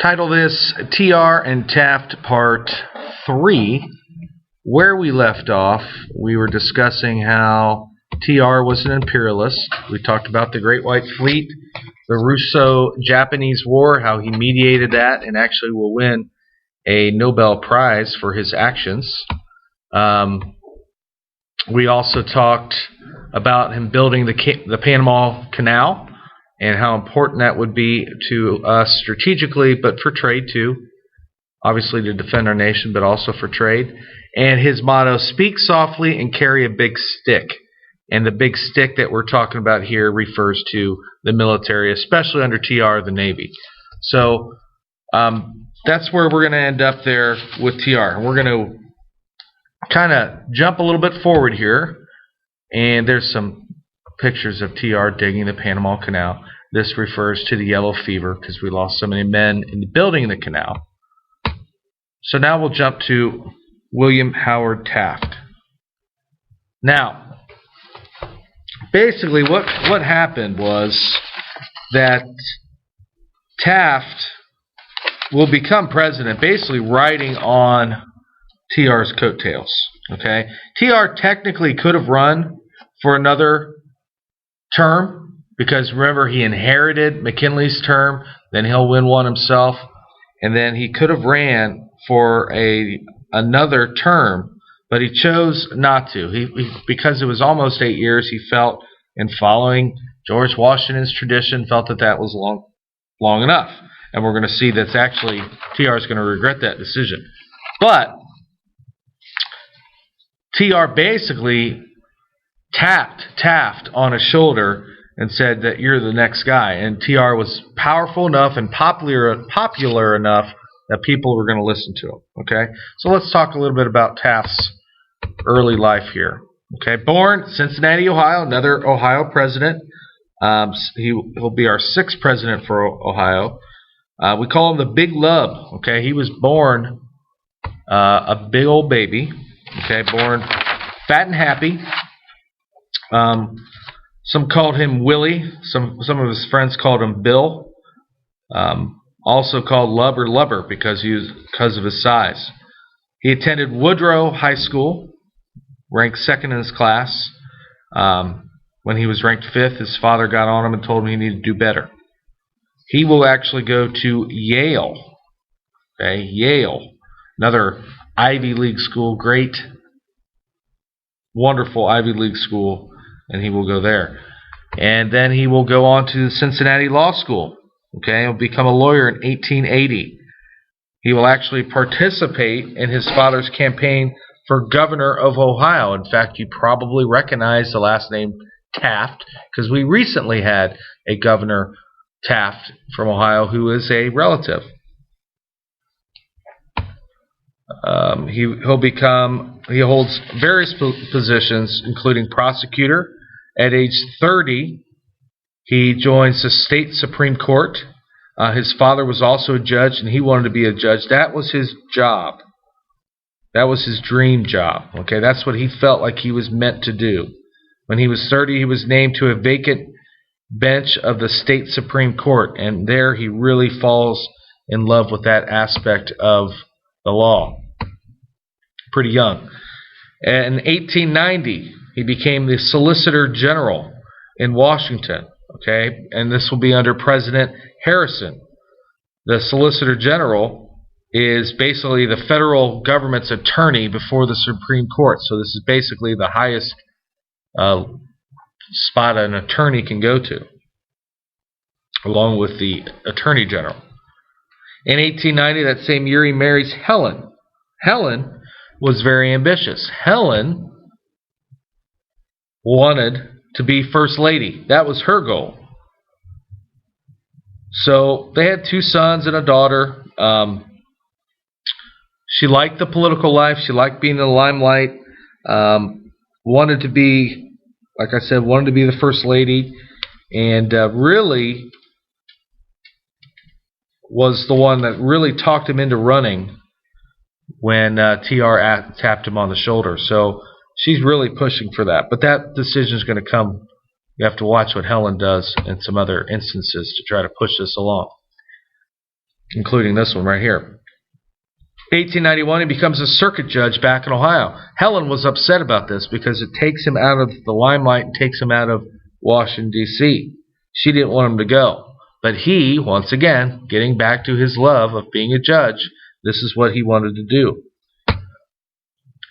title this TR and Taft Part 3. Where we left off, we were discussing how TR was an imperialist. We talked about the Great White Fleet, the Russo-Japanese War, how he mediated that and actually will win a Nobel Prize for his actions. We also talked about him building the Panama Canal and how important that would be to us strategically, but for trade too. Obviously to defend our nation, but also for trade. And his motto, speak softly and carry a big stick. And the big stick that we're talking about here refers to the military, especially under TR, the Navy. So that's where we're going to end up there with TR. We're going to kind of jump a little bit forward here. And there's some pictures of TR digging the Panama Canal. This refers to the yellow fever because we lost so many men in building the canal. So now we'll jump to William Howard Taft. Now, basically what happened was that Taft will become president basically riding on TR's coattails. Okay, TR technically could have run for another term because remember he inherited McKinley's term, then he'll win one himself, and then he could have ran for another term, but he chose not to. Because it was almost 8 years, he felt, in following George Washington's tradition, felt that was long enough. And we're going to see that's actually TR is going to regret that decision. But TR basically tapped Taft on his shoulder and said that you're the next guy. And TR was powerful enough and popular enough that people were going to listen to him. Okay, so let's talk a little bit about Taft's early life here. Okay, born Cincinnati, Ohio, another Ohio president. He'll be our 6th president for Ohio. We call him the Big Lub. Okay, he was born a big old baby. Okay, born fat and happy. Some called him Willie. Some of his friends called him Bill. Also called Lubber because of his size. He attended Woodrow High School, ranked 2nd in his class. When he was ranked 5th, his father got on him and told him he needed to do better. He will actually go to Yale. Okay, Yale, another Ivy League school, great, wonderful Ivy League school, and he will go there. And then he will go on to Cincinnati Law School. Okay, he'll become a lawyer in 1880. He will actually participate in his father's campaign for governor of Ohio. In fact, you probably recognize the last name Taft because we recently had a governor, Taft, from Ohio who is a relative. He holds various positions, including prosecutor. At age 30, he joins the state Supreme Court. His father was also a judge, and he wanted to be a judge. That was his job. That was his dream job. Okay, that's what he felt like he was meant to do. When he was 30, he was named to a vacant bench of the state Supreme Court, and there he really falls in love with that aspect of the law. Pretty young. In 1890, he became the Solicitor General in Washington. Okay, and this will be under President Harrison. The Solicitor General is basically the federal government's attorney before the Supreme Court. So this is basically the highest spot an attorney can go to, along with the Attorney General. In 1890, that same year, he marries Helen. Helen was very ambitious. Helen wanted to be First Lady. That was her goal. So they had 2 sons and a daughter. She liked the political life. She liked being in the limelight. Wanted to be, like I said, wanted to be the First Lady. And really was the one that really talked him into running when TR tapped him on the shoulder. So she's really pushing for that. But that decision is going to come. You have to watch what Helen does in some other instances to try to push this along. including this one right here. 1891, he becomes a circuit judge back in Ohio. Helen was upset about this because it takes him out of the limelight and takes him out of Washington, D.C. She didn't want him to go. But he, once again, getting back to his love of being a judge, this is what he wanted to do.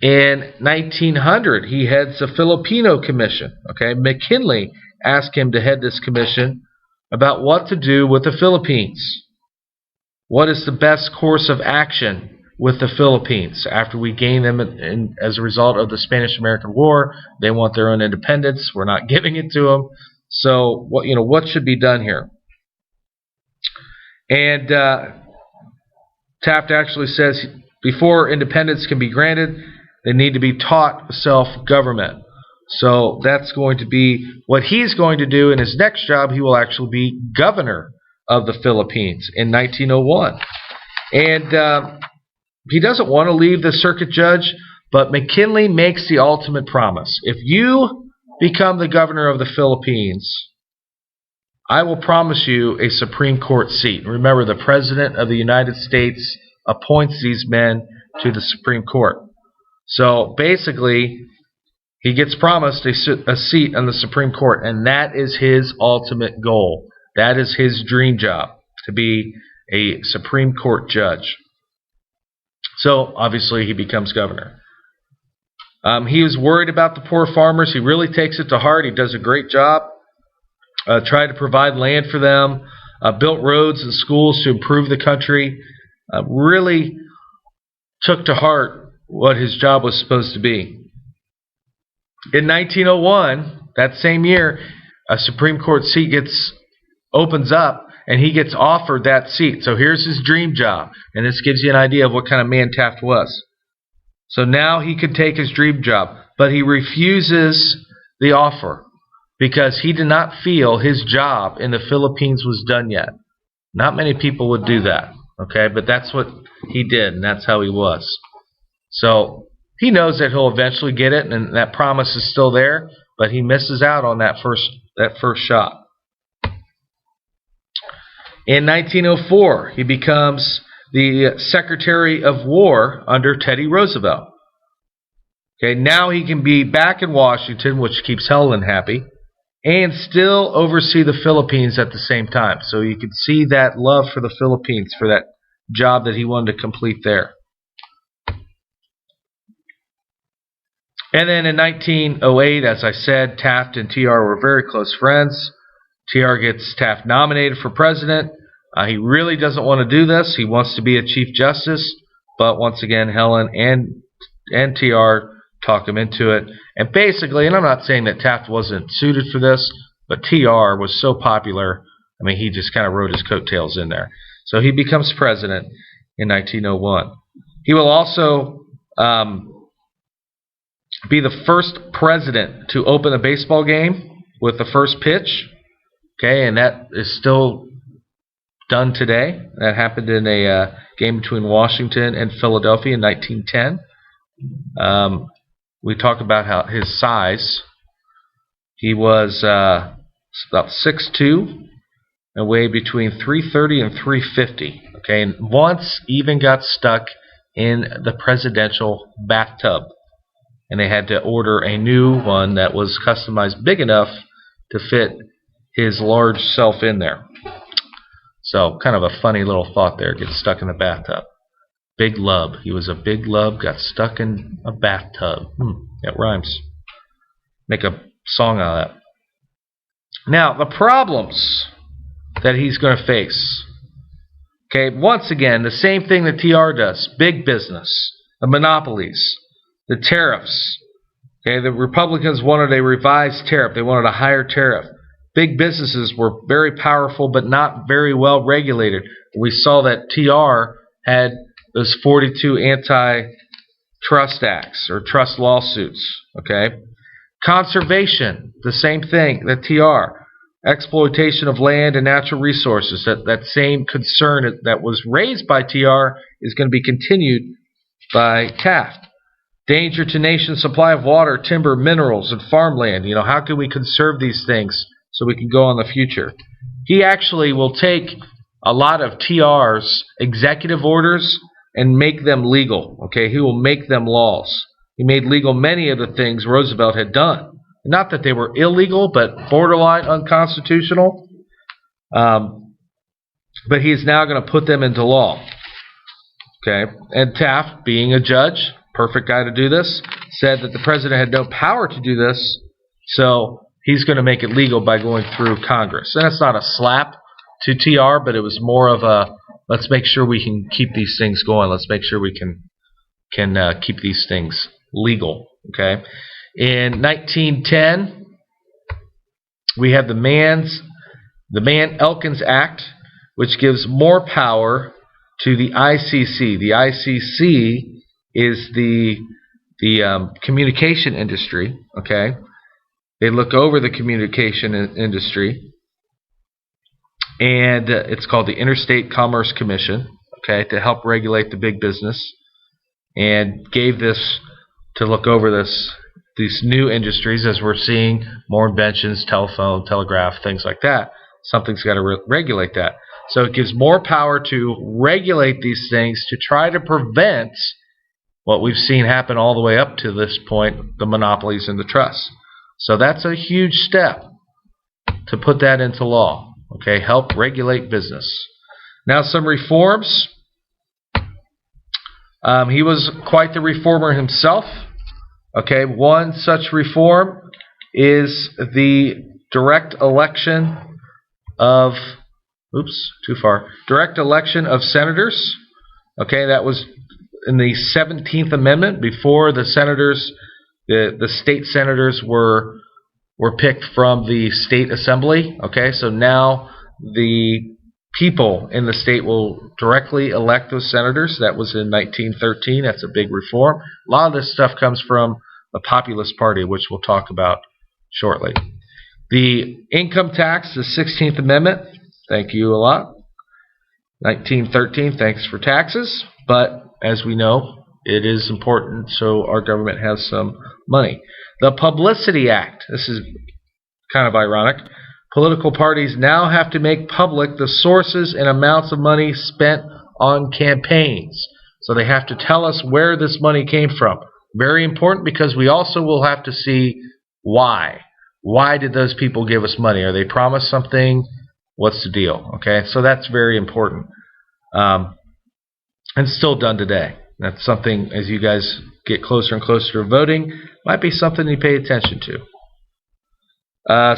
In 1900, he heads the Filipino Commission. Okay, McKinley asked him to head this commission about what to do with the Philippines. What is the best course of action with the Philippines after we gain them as a result of the Spanish-American War? They want their own independence. We're not giving it to them. So, what should be done here? And Taft actually says before independence can be granted, they need to be taught self-government. So that's going to be what he's going to do in his next job. He will actually be governor of the Philippines in 1901. And he doesn't want to leave the circuit judge, but McKinley makes the ultimate promise. If you become the governor of the Philippines, I will promise you a Supreme Court seat. Remember, the President of the United States appoints these men to the Supreme Court. So basically, he gets promised a seat on the Supreme Court, and that is his ultimate goal. That is his dream job, to be a Supreme Court judge. So obviously, he becomes governor. He was worried about the poor farmers. He really takes it to heart. He does a great job. Tried to provide land for them, built roads and schools to improve the country, really took to heart what his job was supposed to be. In 1901, that same year, a Supreme Court seat opens up, and he gets offered that seat. So here's his dream job, and this gives you an idea of what kind of man Taft was. So now he could take his dream job, but he refuses the offer, because he did not feel his job in the Philippines was done yet. Not many people would do that, okay? But that's what he did, and that's how he was. So he knows that he'll eventually get it, and that promise is still there, but he misses out on that first shot. In 1904, he becomes the Secretary of War under Teddy Roosevelt. Okay, now he can be back in Washington, which keeps Helen happy, and still oversee the Philippines at the same time. So you can see that love for the Philippines, for that job that he wanted to complete there. And then in 1908, as I said, Taft and TR were very close friends. TR gets Taft nominated for president. He really doesn't want to do this. He wants to be a Chief Justice. But once again, Helen and TR talk him into it. And basically, and I'm not saying that Taft wasn't suited for this, but TR was so popular, I mean, he just kind of rode his coattails in there. So he becomes president in 1901. He will also be the first president to open a baseball game with the first pitch. Okay, and that is still done today. That happened in a game between Washington and Philadelphia in 1910. We talk about how his size. He was about 6'2" and weighed between 330 and 350. Okay, and once even got stuck in the presidential bathtub, and they had to order a new one that was customized big enough to fit his large self in there. So kind of a funny little thought there, get stuck in the bathtub. Big lub. He was a big lub, got stuck in a bathtub. That rhymes. Make a song out of that. Now, the problems that he's going to face. Okay, once again, the same thing that TR does. Big business, the monopolies, the tariffs. Okay, the Republicans wanted a revised tariff. They wanted a higher tariff. Big businesses were very powerful but not very well regulated. We saw that TR had those 42 antitrust acts or trust lawsuits. Okay, conservation, the same thing that TR. Exploitation of land and natural resources, that same concern that was raised by TR is going to be continued by Taft. Danger to nation's supply of water, timber, minerals, and farmland. You know, how can we conserve these things so we can go on the future? He actually will take a lot of TR's executive orders and make them legal. Okay, he will make them laws. He made legal many of the things Roosevelt had done. Not that they were illegal, but borderline unconstitutional. But he's now going to put them into law. Okay, and Taft, being a judge, perfect guy to do this, said that the president had no power to do this, so he's going to make it legal by going through Congress. And it's not a slap to TR, but it was more of a, let's make sure we can keep these things going. Let's make sure we can keep these things legal. Okay. In 1910, we have the Mann-Elkins Act, which gives more power to the ICC. The ICC is the communication industry. Okay. They look over the communication industry, and it's called the Interstate Commerce Commission, okay, to help regulate the big business, and gave this to look over these new industries as we're seeing more inventions, telephone, telegraph, things like that. Something's got to regulate that. So it gives more power to regulate these things to try to prevent what we've seen happen all the way up to this point, the monopolies and the trusts. So that's a huge step to put that into law. Okay, help regulate business. Now some reforms. He was quite the reformer himself. Okay, one such reform is the direct election of, direct election of senators. Okay, that was in the 17th Amendment, before the senators, the state senators were picked from the state assembly. Okay, so now the people in the state will directly elect those senators. That was in 1913. That's a big reform. A lot of this stuff comes from the Populist Party, which we'll talk about shortly. The income tax, the 16th Amendment. Thank you a lot. 1913, thanks for taxes. But as we know, it is important so our government has some money. The Publicity Act. This is kind of ironic. Political parties now have to make public the sources and amounts of money spent on campaigns. So they have to tell us where this money came from. Very important, because we also will have to see why. Why did those people give us money? Are they promised something? What's the deal? Okay, so that's very important. And still done today. That's something, as you guys get closer and closer to voting, might be something you pay attention to.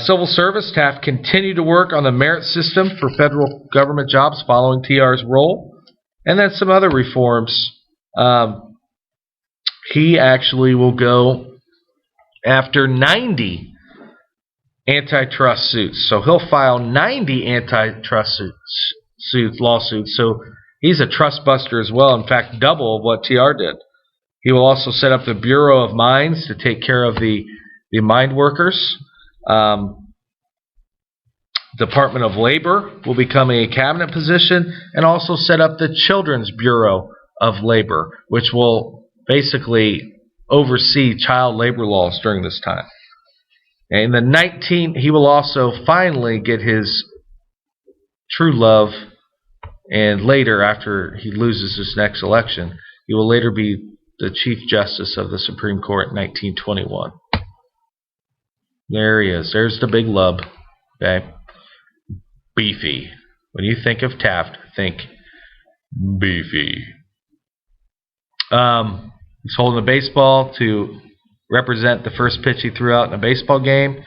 Civil service. Taft continued to work on the merit system for federal government jobs following TR's role. And then some other reforms. He actually will go after 90 antitrust suits. So he'll file 90 antitrust lawsuits. So he's a trust buster as well. In fact, double of what TR did. He will also set up the Bureau of Mines to take care of the mine workers. Department of Labor will become a cabinet position, and also set up the Children's Bureau of Labor, which will basically oversee child labor laws during this time. And he will also finally get his true love, and later, after he loses his next election, he will later be the Chief Justice of the Supreme Court in 1921. There he is. There's the big lub. Okay. Beefy. When you think of Taft, think beefy. He's holding a baseball to represent the first pitch he threw out in a baseball game.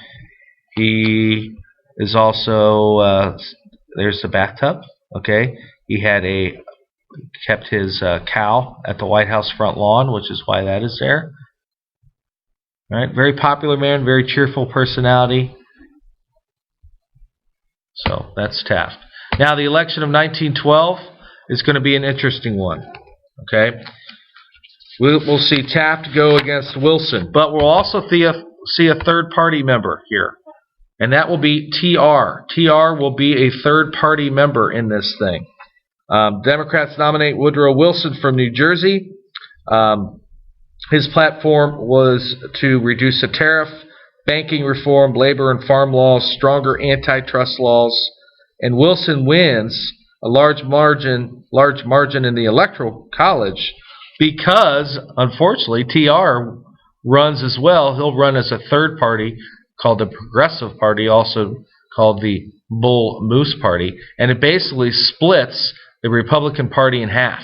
He is also, there's the bathtub. Okay. He kept his cow at the White House front lawn, which is why that is there. All right. Very popular man, very cheerful personality. So that's Taft. Now the election of 1912 is going to be an interesting one. Okay. We'll see Taft go against Wilson, but we'll also see a third party member here, and that will be TR. TR will be a third party member in this thing. Democrats nominate Woodrow Wilson from New Jersey. His platform was to reduce the tariff, banking reform, labor and farm laws, stronger antitrust laws, and Wilson wins a large margin in the Electoral College because, unfortunately, TR runs as well. He'll run as a third party called the Progressive Party, also called the Bull Moose Party, and it basically splits the Republican Party in half.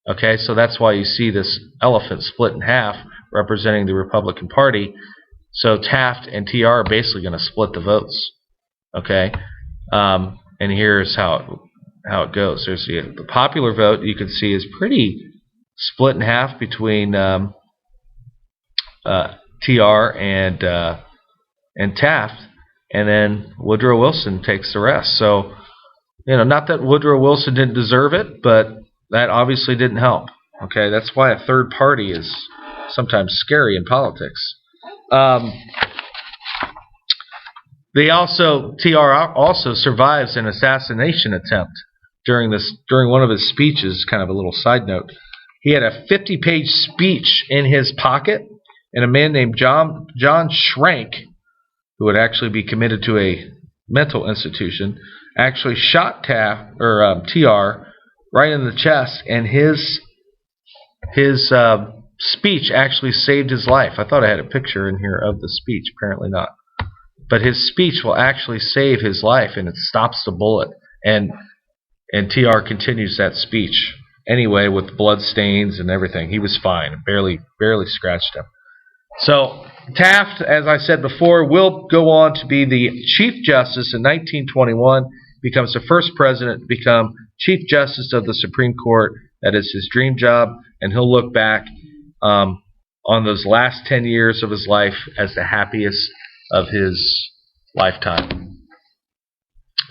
Okay, so that's why you see this elephant split in half representing the Republican Party. So Taft and TR are basically going to split the votes. Okay, and here's how it goes. There's the popular vote you can see is pretty split in half between TR and Taft, and then Woodrow Wilson takes the rest. So, not that Woodrow Wilson didn't deserve it, but that obviously didn't help. Okay, that's why a third party is sometimes scary in politics. TR also survives an assassination attempt during one of his speeches. Kind of a little side note. He had a 50-page speech in his pocket, and a man named John Schrank, who would actually be committed to a mental institution, actually shot TR right in the chest, and his speech actually saved his life. I thought I had a picture in here of the speech. Apparently not. But his speech will actually save his life, and it stops the bullet. And TR continues that speech anyway with blood stains and everything. He was fine. Barely scratched him. So Taft, as I said before, will go on to be the Chief Justice in 1921, becomes the first president to become Chief Justice of the Supreme Court. That is his dream job, and he'll look back on those last 10 years of his life as the happiest of his lifetime.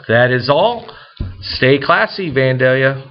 That is all. Stay classy, Vandalia.